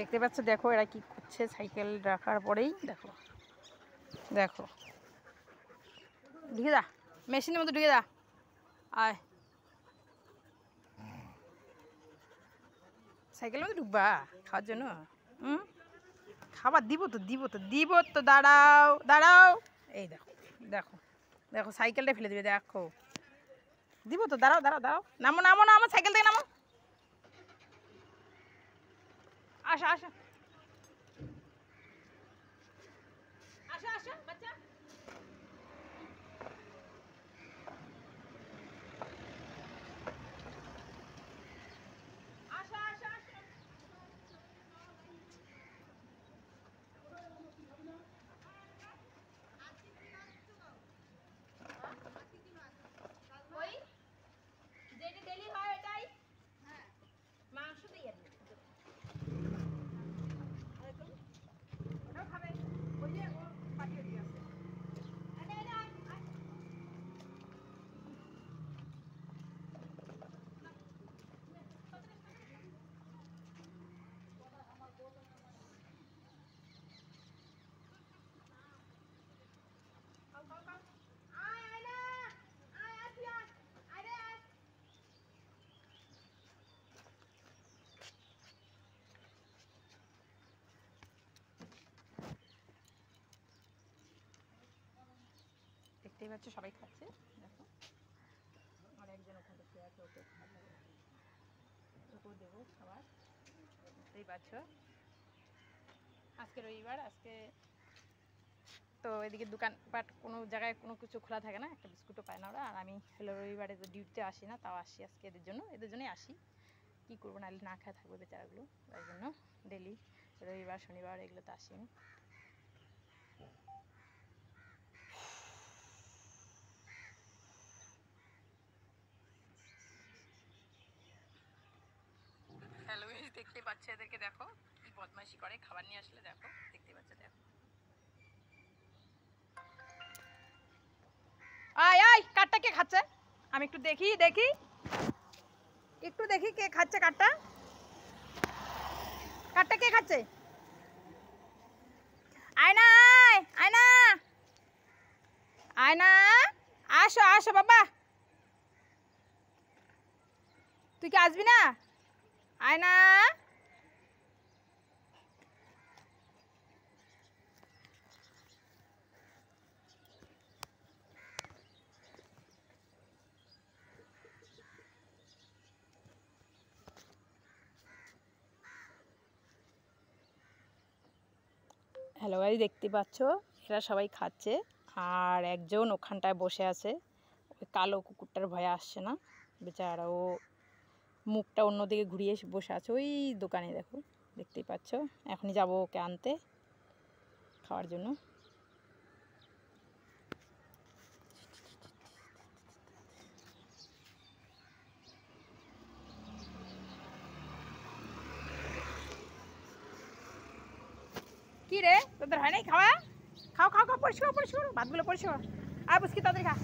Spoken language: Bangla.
দেখতে পাচ্ছ, দেখো এরা কি করছে সাইকেল রাখার পরেই। দেখো দেখো, ঢুকে দা মেশিনের মধ্যে, ঢুকে দা। আয় সাইকেলের মধ্যে ঢুকবা খাওয়ার জন্য। খাবার দিব তো, দিব তো, দাঁড়াও দাঁড়াও। এই দেখো দেখো দেখো, সাইকেলটা ফেলে দিবে। দেখো দিব তো, দাঁড়াও দাঁড়াও দাঁড়াও। নামো নামো না, আমার সাইকেল থেকে নামো। আসো আসো আসো আসো বাচ্চা। আসো আসো আসো। ওই যেটা ডেলি হয় এটাই। হ্যাঁ, মাংস দিয়ে আর ওটাও খাবে। ওই যে ও পাঠিয়ে দিয়ে আসে। দেখতেই পাচ্ছ সবাই খাচ্ছে। দেখো আর একজন ওখানে শুয়ে আছে, ওকে খাবার ওকেও দেবো খাবার। দেখতেই পাচ্ছ আজকে রবিবার, আজকে তো এদিকে দোকানপাট কোনো জায়গায় কোনো কিছু খোলা থাকে না, একটা বিস্কুটও পায় না ওরা। আর আমি হলো রবিবারে তো ডিউটিতে আসি না, তাও আসি আজকে এদের জন্যই আসি। কী করবো, নাহলে না খায় থাকবে বেচারাগুলো, তাই জন্য ডেলি রবিবার শনিবার এগুলোতে আসি আমি। হ্যালো, দেখতে পাচ্ছ এদেরকে, দেখো কি বদমাইশি করে খাবার নিয়ে আসলে। দেখো দেখতে পাচ্ছ, দেখো। আয় আয়, কাঠটা কে খাচ্ছে? আমি একটু দেখি দেখি, একটু দেখি কে খাচ্ছে কাঠটা। কাঠটা কে খাচ্ছে? আয়না, আয়না, আয়না, আসো আসো বাবা। তুই কি আসবি না? আয়না, হ্যালো গাইস, দেখতে পাচ্ছ এরা সবাই খাচ্ছে। আর একজন ওখানটায় বসে আছে, ওই কালো কুকুরটার ভয়ে আসছে না বেচারা, ও মুখটা অন্যদিকে ঘুরিয়ে বসে আছে ওই দোকানে। দেখো দেখতেই পাচ্ছ, এখনই যাবো ওকে আনতে খাওয়ার জন্য। কি রে, তোদের হয় নাই খাওয়া? খাও খাও খাও, পরিষ্কার পরিষ্কার, ভাতগুলো পরিষ্কার। আর বুঝকি তাড়াতাড়ি খা।